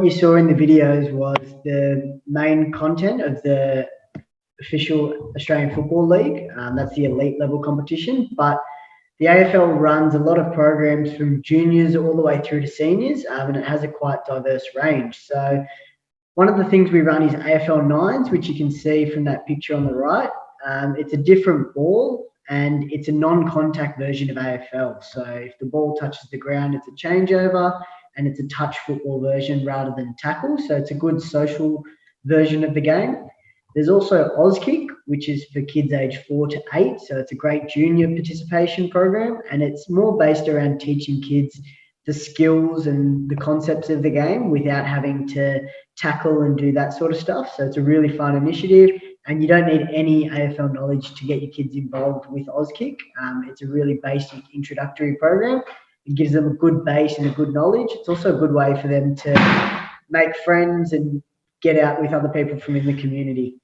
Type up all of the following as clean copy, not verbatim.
you saw in the videos was the main content of the official Australian Football League. That's the elite level competition, but the AFL runs a lot of programs from juniors all the way through to seniors, and it has a quite diverse range. So one of the things we run is Afl Nines, which you can see from that picture on the right. It's a different ball and it's a non-contact version of AFL. So if the ball touches the ground, it's a changeover, and it's a touch football version rather than tackle. So it's a good social version of the game. There's also Auskick, which is for kids aged 4 to 8. So it's a great junior participation program, and it's more based around teaching kids the skills and the concepts of the game without having to tackle and do that sort of stuff. So it's a really fun initiative, and you don't need any AFL knowledge to get your kids involved with Auskick. It's a really basic introductory program. It gives them a good base and a good knowledge. It's also a good way for them to make friends and get out with other people from in the community.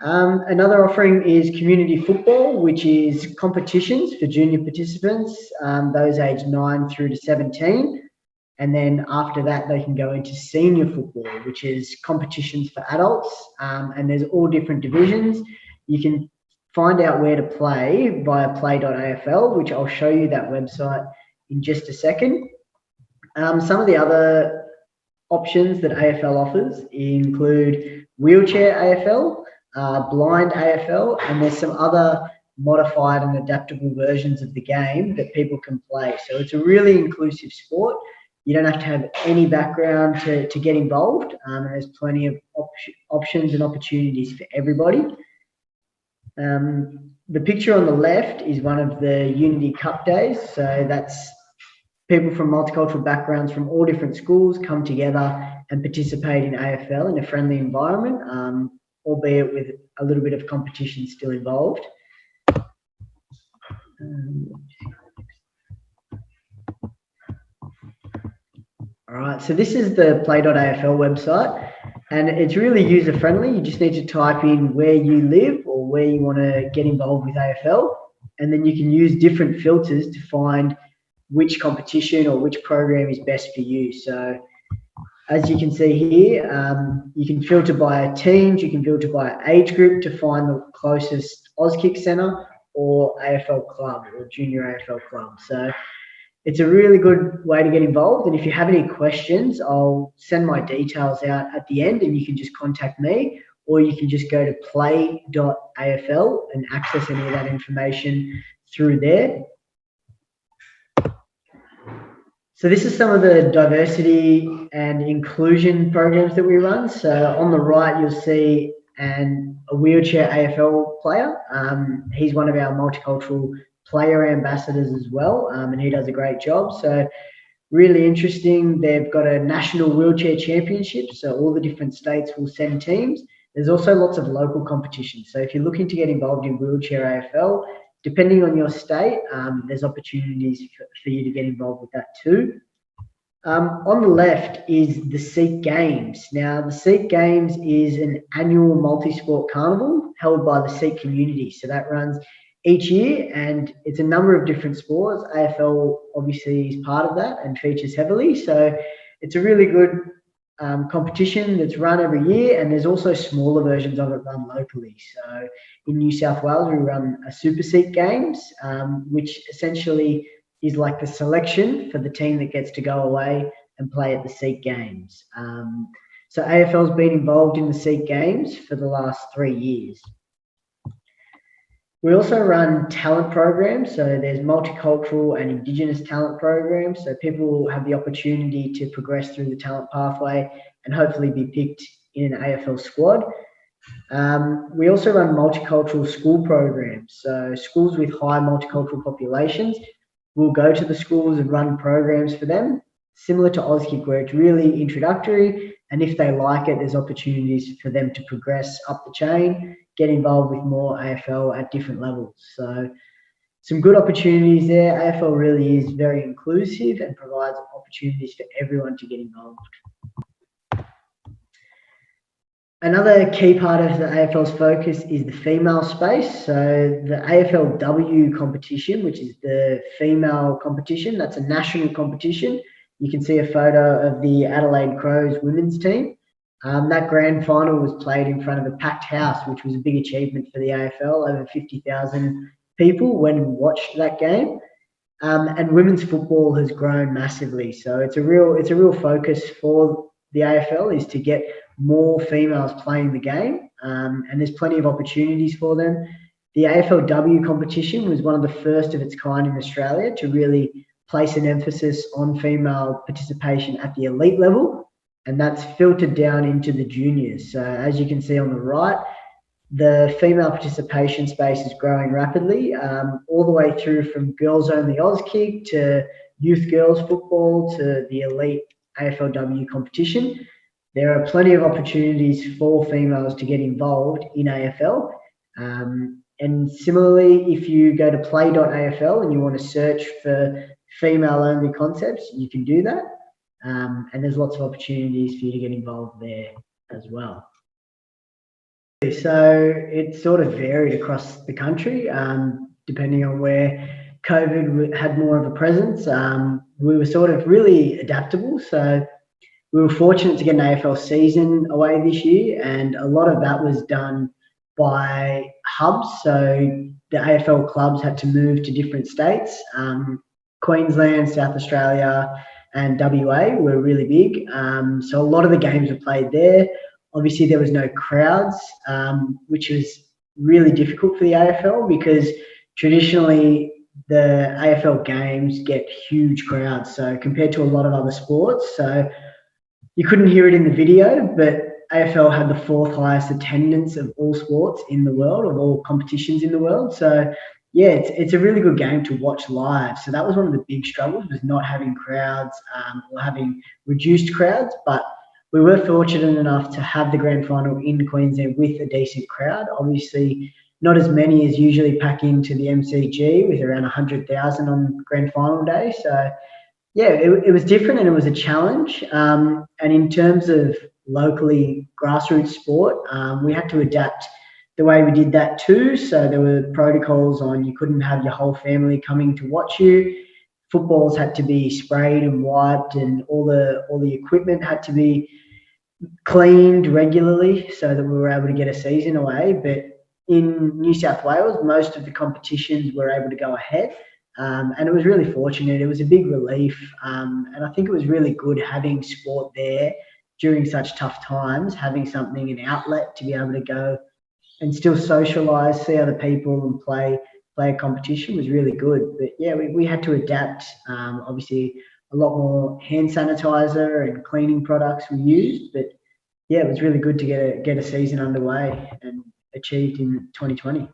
Another offering is community football, which is competitions for junior participants, those aged 9 through to 17. And then after that, they can go into senior football, which is competitions for adults. And there's all different divisions. You can find out where to play via play.afl, which I'll show you that website in just a second. Some of the other options that AFL offers include wheelchair AFL, blind AFL, and there's some other modified and adaptable versions of the game that people can play. So it's a really inclusive sport. You don't have to have any background to get involved. There's plenty of options and opportunities for everybody. The picture on the left is one of the Unity Cup days. So that's people from multicultural backgrounds from all different schools come together and participate in AFL in a friendly environment, albeit with a little bit of competition still involved. All right, so this is the play.afl website, and it's really user-friendly. You just need to type in where you live or where you want to get involved with AFL, and then you can use different filters to find which competition or which program is best for you. So as you can see here, you can filter by teams, you can filter by age group to find the closest Auskick centre or AFL club or junior AFL club. So it's a really good way to get involved. And if you have any questions, I'll send my details out at the end and you can just contact me, or you can just go to play.afl and access any of that information through there. So this is some of the diversity and inclusion programs that we run. So on the right, you'll see a wheelchair AFL player. He's one of our multicultural player ambassadors as well, and he does a great job. So really interesting. They've got a national wheelchair championship, so all the different states will send teams. There's also lots of local competitions. So if you're looking to get involved in wheelchair AFL, depending on your state, there's opportunities for you to get involved with that too. On the left is the Sikh Games. Now, the Sikh Games is an annual multi-sport carnival held by the Sikh community. So that runs each year, and it's a number of different sports. AFL obviously is part of that and features heavily. So it's a really good competition that's run every year, and there's also smaller versions of it run locally. So in New South Wales, we run a Super Sikh Games, which essentially is like the selection for the team that gets to go away and play at the Sikh Games. So AFL's been involved in the Sikh Games for the last 3 years. We also run talent programs. So there's multicultural and Indigenous talent programs. So people will have the opportunity to progress through the talent pathway and hopefully be picked in an AFL squad. We also run multicultural school programs. So schools with high multicultural populations will go to the schools and run programs for them, similar to Auskick, where it's really introductory. And if they like it, there's opportunities for them to progress up the chain, get involved with more AFL at different levels. So some good opportunities there. AFL really is very inclusive and provides opportunities for everyone to get involved. Another key part of the AFL's focus is the female space. So the Aflw Competition, which is the female competition, that's a national competition. you can see a photo of the Adelaide Crows women's team. That grand final was played in front of a packed house, which was a big achievement for the AFL. Over 50,000 people went and watched that game. And women's football has grown massively. So it's a real focus for the AFL is to get more females playing the game. And there's plenty of opportunities for them. The Aflw competition was one of the first of its kind in Australia to really place an emphasis on female participation at the elite level, and that's filtered down into the juniors. So as you can see on the right, the female participation space is growing rapidly, all the way through from girls only Auskick to youth girls football to the elite Aflw competition. There are plenty of opportunities for females to get involved in AFL. And similarly, if you go to play.afl and you want to search for female-only concepts, you can do that. And there's lots of opportunities for you to get involved there as well. So it sort of varied across the country, depending on where COVID had more of a presence. We were sort of really adaptable. So we were fortunate to get an AFL season away this year, and a lot of that was done by hubs. So the AFL clubs had to move to different states. Queensland, South Australia, and WA were really big. So a lot of the games were played there. Obviously, there was no crowds, which was really difficult for the AFL because traditionally the AFL games get huge crowds. So compared to a lot of other sports, so you couldn't hear it in the video, but AFL had the fourth highest attendance of all sports in the world, of all competitions in the world. So yeah, it's a really good game to watch live. So that was one of the big struggles, was not having crowds or having reduced crowds. But we were fortunate enough to have the grand final in Queensland with a decent crowd. Obviously, not as many as usually pack into the MCG with around 100,000 on grand final day. So yeah, it was different and it was a challenge. And in terms of locally grassroots sport, we had to adapt the way we did that too. So there were protocols on you couldn't have your whole family coming to watch you. Footballs had to be sprayed and wiped, and all the equipment had to be cleaned regularly so that we were able to get a season away. But in New South Wales, most of the competitions were able to go ahead. And it was really fortunate. It was a big relief. And I think it was really good having sport there during such tough times, having something, an outlet to be able to go and still socialise, see other people and play a competition was really good. But yeah, we had to adapt. Obviously, a lot more hand sanitizer and cleaning products were used. But yeah, it was really good to get a season underway and achieved in 2020.